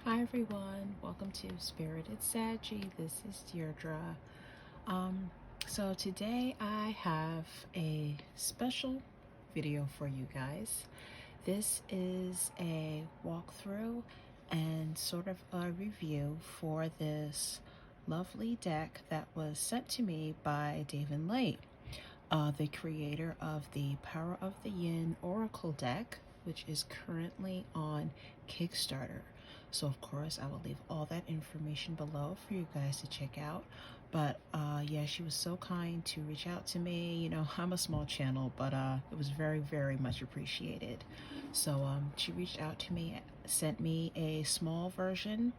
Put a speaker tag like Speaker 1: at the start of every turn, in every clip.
Speaker 1: Hi everyone, welcome to Spirited Saggy. This is Deirdre. So today I have a special video for you guys. This is a walkthrough and sort of a review for this lovely deck that was sent to me by Daven Lee, the creator of the Power of the Oracle deck, which is currently on Kickstarter. So of course I will leave all that information below for you guys to check out. But yeah, she was so kind to reach out to me. You know, I'm a small channel, but it was very much appreciated. So she reached out to me, sent me a small version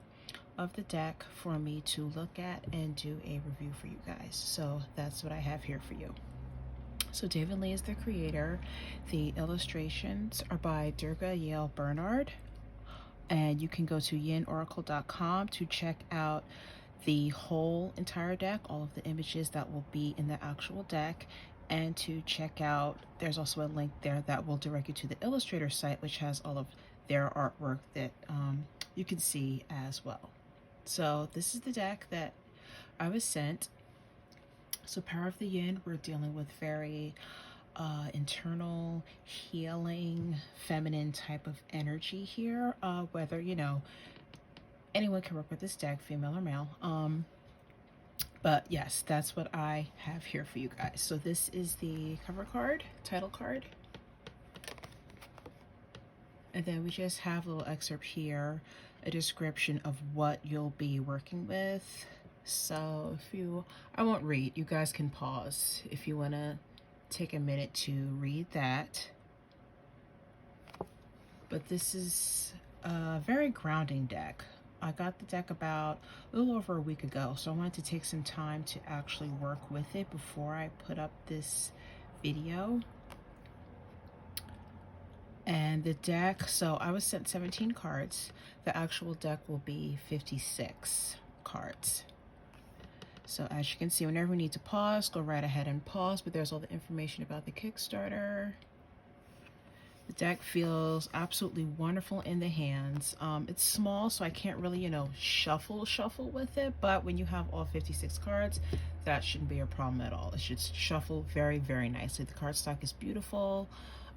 Speaker 1: of the deck for me to look at and do a review for you guys. So that's what I have here for you. So Daven Lee is the creator. The illustrations are by Durga Yale Bernard. And you can go to yinoracle.com to check out the whole entire deck, all of the images that will be in the actual deck, and to check out, there's also a link there that will direct you to the Illustrator site, which has all of their artwork that you can see as well. So this is the deck that I was sent. So Power of the Yin, we're dealing with very internal healing feminine type of energy here, whether, you know, anyone can work with this deck, female or male, but yes, that's what I have here for you guys. So this is the cover card, title card, and then we just have a little excerpt here, a description of what you'll be working with. So I won't read, you guys can pause if you want to take a minute to read that. But this is a very grounding deck. I got the deck about a little over a week ago, so I wanted to take some time to actually work with it before I put up this video. And the deck, so I was sent 17 cards. The actual deck will be 56 cards. So as you can see, whenever you need to pause, go right ahead and pause, but there's all the information about the Kickstarter. The deck feels absolutely wonderful in the hands. It's small, so I can't really, you know, shuffle with it, but when you have all 56 cards, that shouldn't be a problem at all. It should shuffle very nicely. The cardstock is beautiful,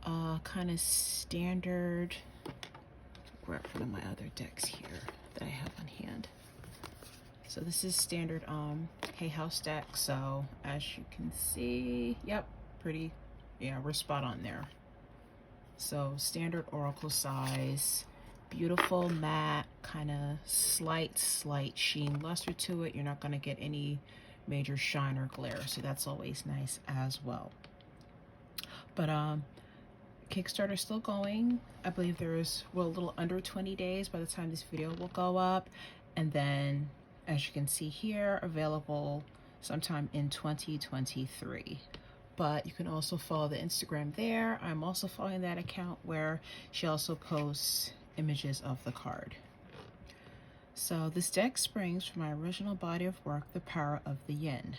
Speaker 1: kind of standard. Grab one of my other decks here that I have on hand. So this is standard Hay House deck. So as you can see, yep, pretty, yeah, we're spot on there. So standard oracle size, beautiful matte, kind of slight sheen luster to it. You're not going to get any major shine or glare, so that's always nice as well. But Kickstarter still going. I believe there's, well, a little under 20 days by the time this video will go up, and then as you can see here, available sometime in 2023. But you can also follow the Instagram there. I'm also following that account where she also posts images of the card. So this deck springs from my original body of work, The Power of the Yin.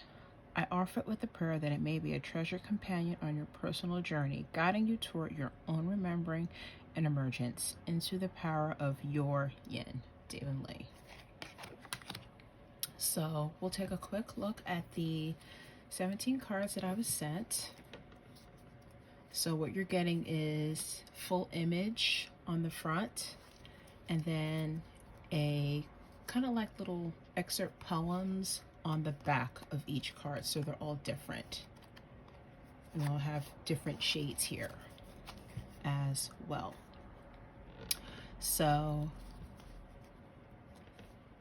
Speaker 1: I offer it with the prayer that it may be a treasured companion on your personal journey, guiding you toward your own remembering and emergence into the power of your yin. Daven Lee. So we'll take a quick look at the 17 cards that I was sent. So what you're getting is full image on the front, and then a kind of like little excerpt poems on the back of each card. So they're all different, and I'll have different shades here as well. So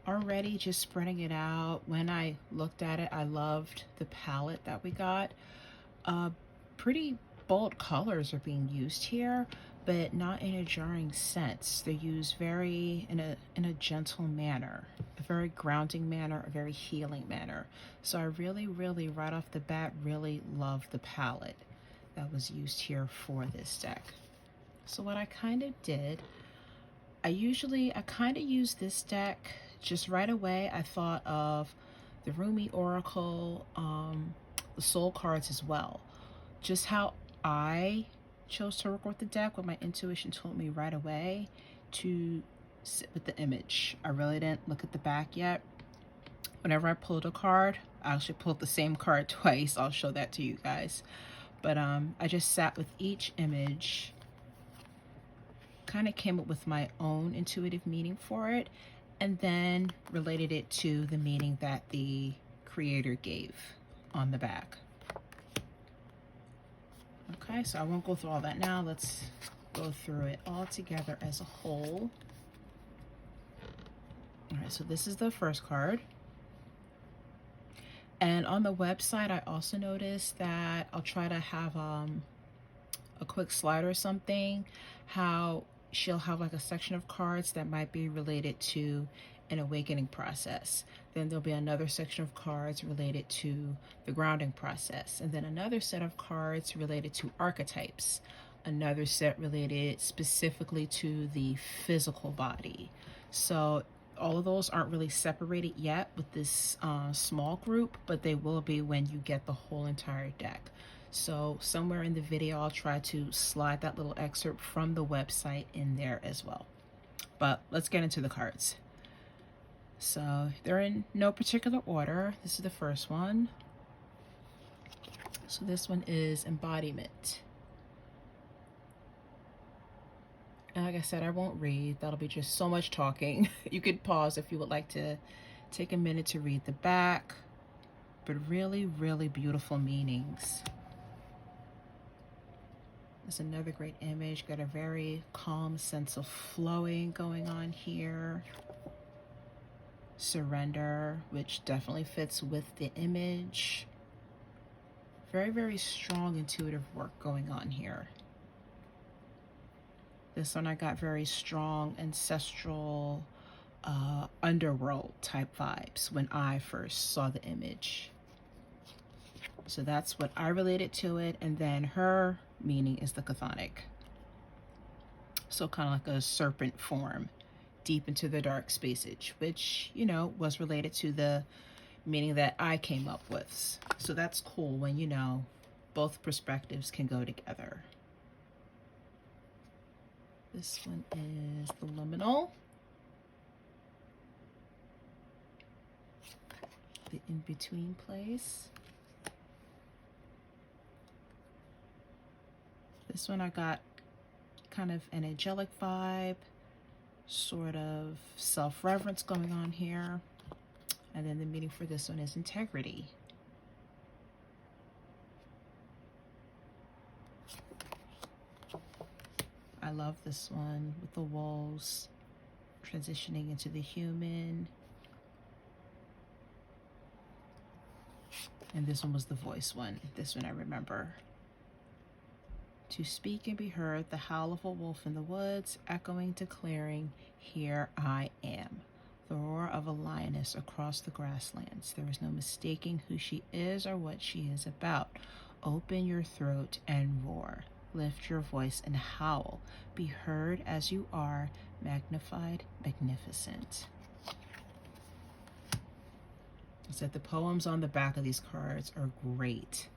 Speaker 1: already just spreading it out, when I looked at it, I loved the palette that we got. Pretty bold colors are being used here, but not in a jarring sense. They're used very in a gentle manner, a very grounding manner, a very healing manner. So I really right off the bat really love the palette that was used here for this deck. So what I kind of did, I kind of use this deck just right away. I thought of the Rumi Oracle, the Soul cards as well. Just how I chose to work with the deck, what my intuition told me right away, to sit with the image. I really didn't look at the back yet. Whenever I pulled a card, I actually pulled the same card twice. I'll show that to you guys. But I just sat with each image, kind of came up with my own intuitive meaning for it, and then related it to the meaning that the creator gave on the back. Okay, so I won't go through all that now. Let's go through it all together as a whole. All right, so this is the first card. And on the website, I also noticed that I'll try to have a quick slide or something, how she'll have like a section of cards that might be related to an awakening process. Then there'll be another section of cards related to the grounding process. And then another set of cards related to archetypes. Another set related specifically to the physical body. So all of those aren't really separated yet with this small group, but they will be when you get the whole entire deck. So somewhere in the video, I'll try to slide that little excerpt from the website in there as well. But let's get into the cards. So they're in no particular order. This is the first one. So this one is embodiment. And like I said, I won't read. That'll be just so much talking. You could pause if you would like to take a minute to read the back. But really, really beautiful meanings. There's another great image. Got a very calm sense of flowing going on here. Surrender, which definitely fits with the image. Very, very strong intuitive work going on here. This one I got very strong ancestral underworld type vibes when I first saw the image. So that's what I related to it. And then her meaning is the chthonic. So kind of like a serpent form deep into the dark spaces, which, you know, was related to the meaning that I came up with. So that's cool when, you know, both perspectives can go together. This one is the liminal. The in-between place. This one I got kind of an angelic vibe, sort of self-reverence going on here. And then the meaning for this one is integrity. I love this one with the wolves transitioning into the human. And this one was the voice one. This one I remember. To speak and be heard, the howl of a wolf in the woods, echoing, declaring, here I am. The roar of a lioness across the grasslands. There is no mistaking who she is or what she is about. Open your throat and roar. Lift your voice and howl. Be heard as you are, magnified, magnificent. I said the poems on the back of these cards are great.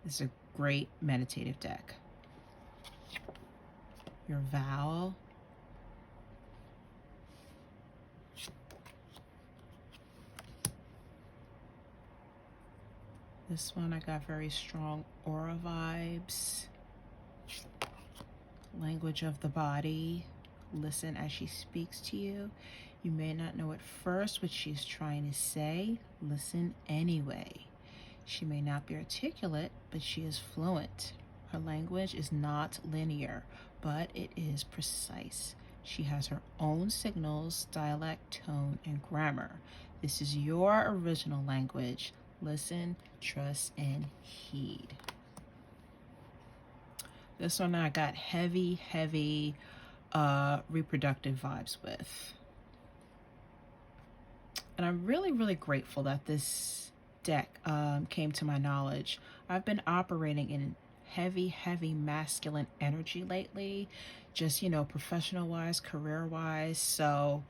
Speaker 1: This is a great meditative deck. Your vow. This one I got very strong aura vibes. Language of the body. Listen as she speaks to you. You may not know at first what she's trying to say. Listen anyway. She may not be articulate, but she is fluent. Her language is not linear, but it is precise. She has her own signals, dialect, tone, and grammar. This is your original language. Listen, trust, and heed. This one I got heavy reproductive vibes with. And I'm really, really grateful that this deck came to my knowledge. I've been operating in heavy masculine energy lately, just, you know, professional-wise, career-wise. So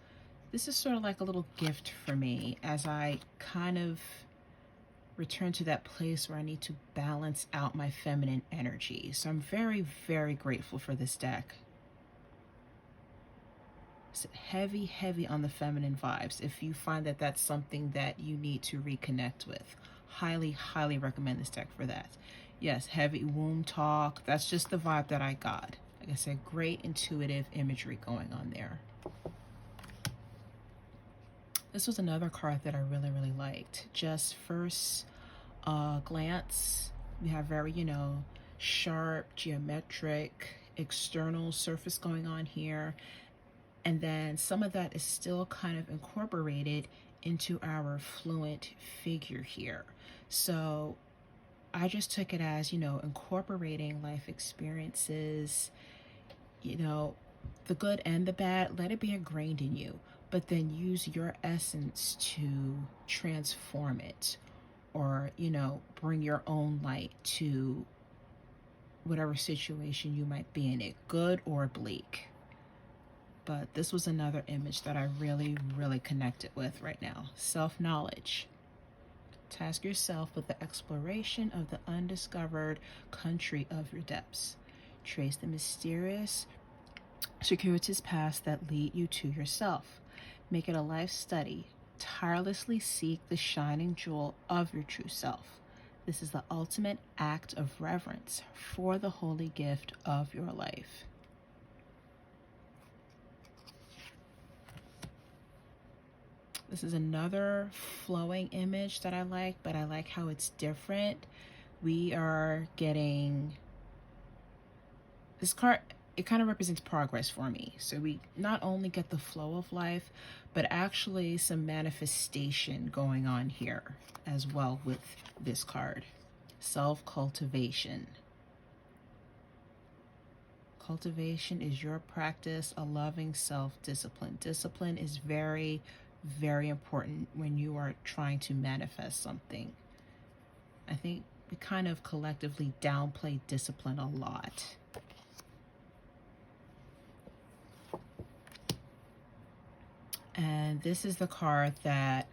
Speaker 1: this is sort of like a little gift for me as I kind of return to that place where I need to balance out my feminine energy. So I'm very, very grateful for this deck. It's heavy, heavy on the feminine vibes. If you find that that's something that you need to reconnect with, highly, highly recommend this deck for that. Yes, heavy womb talk. That's just the vibe that I got. Like I said, great intuitive imagery going on there. This was another card that I really, really liked. Just first glance, we have very, sharp, geometric, external surface going on here. And then some of that is still kind of incorporated into our fluent figure here. So I just took it as, incorporating life experiences, the good and the bad, let it be ingrained in you, but then use your essence to transform it, or, bring your own light to whatever situation you might be in, it good or bleak. But this was another image that I really, really connected with right now. Self-knowledge. Task yourself with the exploration of the undiscovered country of your depths. Trace the mysterious, circuitous paths that lead you to yourself. Make it a life study. Tirelessly seek the shining jewel of your true self. This is the ultimate act of reverence for the holy gift of your life. This is another flowing image that I like, but I like how it's different. We are getting this card. It kind of represents progress for me. So we not only get the flow of life, but actually some manifestation going on here as well with this card. Self-cultivation. Cultivation is your practice, a loving self-discipline. Discipline is very, very important when you are trying to manifest something. I think we kind of collectively downplay discipline a lot. And this is the card that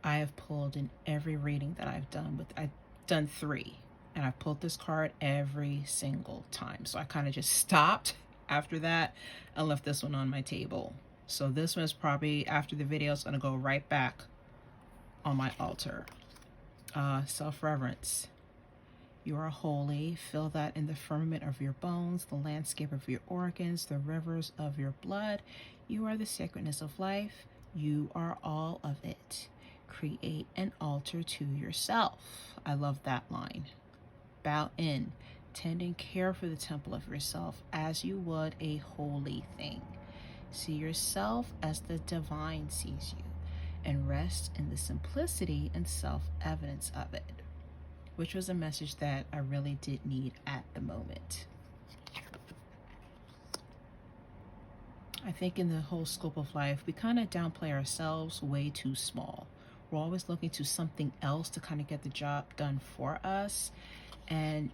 Speaker 1: I have pulled in every reading that I've done. I've done 3, and I've pulled this card every single time. So I kind of just stopped after that and left this one on my table. So this one is probably, after the video, it's going to go right back on my altar. Self-reverence. You are holy. Feel that in the firmament of your bones, the landscape of your organs, the rivers of your blood. You are the sacredness of life. You are all of it. Create an altar to yourself. I love that line. Bow in. Tend and care for the temple of yourself as you would a holy thing. See yourself as the divine sees you, and rest in the simplicity and self-evidence of it, which was a message that I really did need at the moment. I think in the whole scope of life, we kind of downplay ourselves way too small. We're always looking to something else to kind of get the job done for us. And,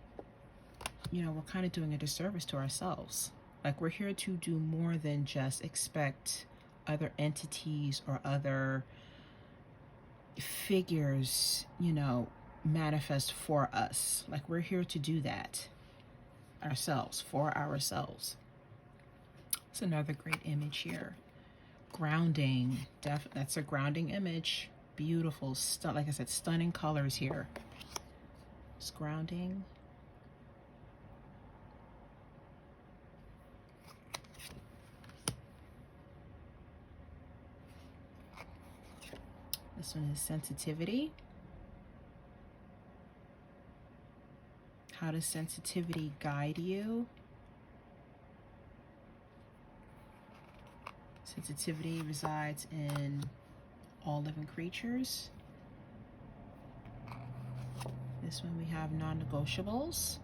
Speaker 1: we're kind of doing a disservice to ourselves. Like, we're here to do more than just expect other entities or other figures, manifest for us. Like, we're here to do that ourselves, for ourselves. It's another great image here. Grounding. That's a grounding image. Beautiful. Like I said, stunning colors here. It's grounding. This one is sensitivity. How does sensitivity guide you? Sensitivity resides in all living creatures. This one we have non-negotiables.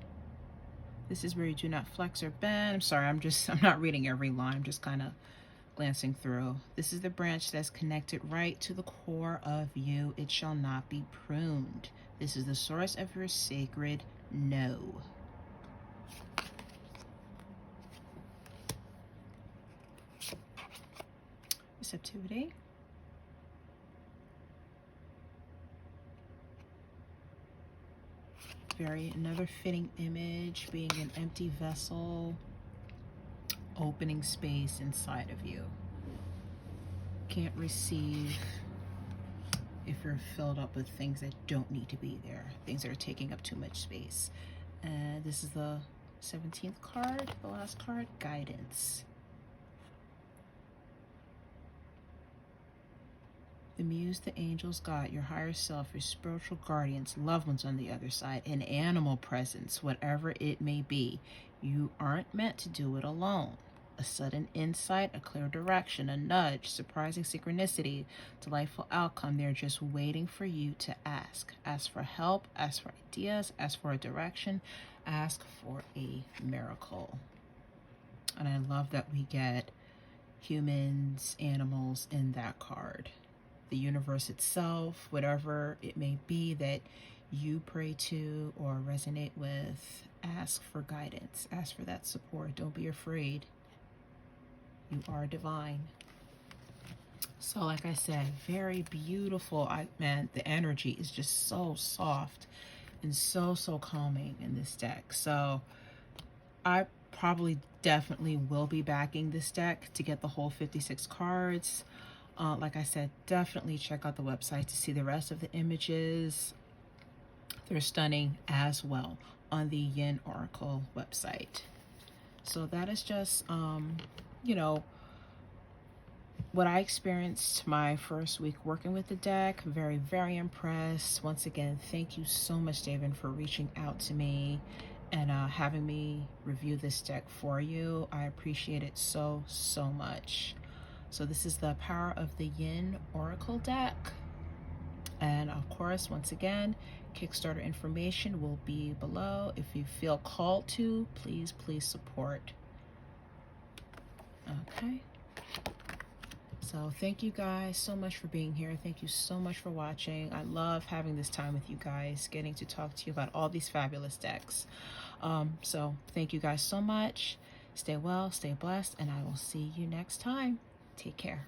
Speaker 1: This is where you do not flex or bend. I'm sorry, I'm not reading every line. I'm just kind of glancing through. This is the branch that's connected right to the core of you. It shall not be pruned. This is the source of your sacred no. Receptivity. Another fitting image, being an empty vessel, opening space inside of you. can't receive if you're filled up with things that don't need to be there, things that are taking up too much space. And this is the 17th card, the last card, guidance. The muse, the angels, God, your higher self, your spiritual guardians, loved ones on the other side, an animal presence, whatever it may be. You aren't meant to do it alone. A sudden insight, a clear direction, a nudge, surprising synchronicity, delightful outcome. They're just waiting for you to ask. Ask for help, ask for ideas, ask for a direction, ask for a miracle. And I love that we get humans, animals in that card. The universe itself, whatever it may be that you pray to or resonate with, ask for guidance, ask for that support. Don't be afraid. You are divine. So like I said, very beautiful. Man, the energy is just so soft and so calming in this deck. So I probably definitely will be backing this deck to get the whole 56 cards. Like I said, definitely check out the website to see the rest of the images. They're stunning as well on the Yin Oracle website. So that is just, you know, what I experienced my first week working with the deck. Very, very impressed. Once again, thank you so much, Daven, for reaching out to me and having me review this deck for you. I appreciate it so much. So this is the Power of the Yin Oracle deck. And of course, once again, Kickstarter information will be below. If you feel called to, please support. Okay. So thank you guys so much for being here. Thank you so much for watching. I love having this time with you guys, getting to talk to you about all these fabulous decks. So thank you guys so much. Stay well, stay blessed, and I will see you next time. Take care.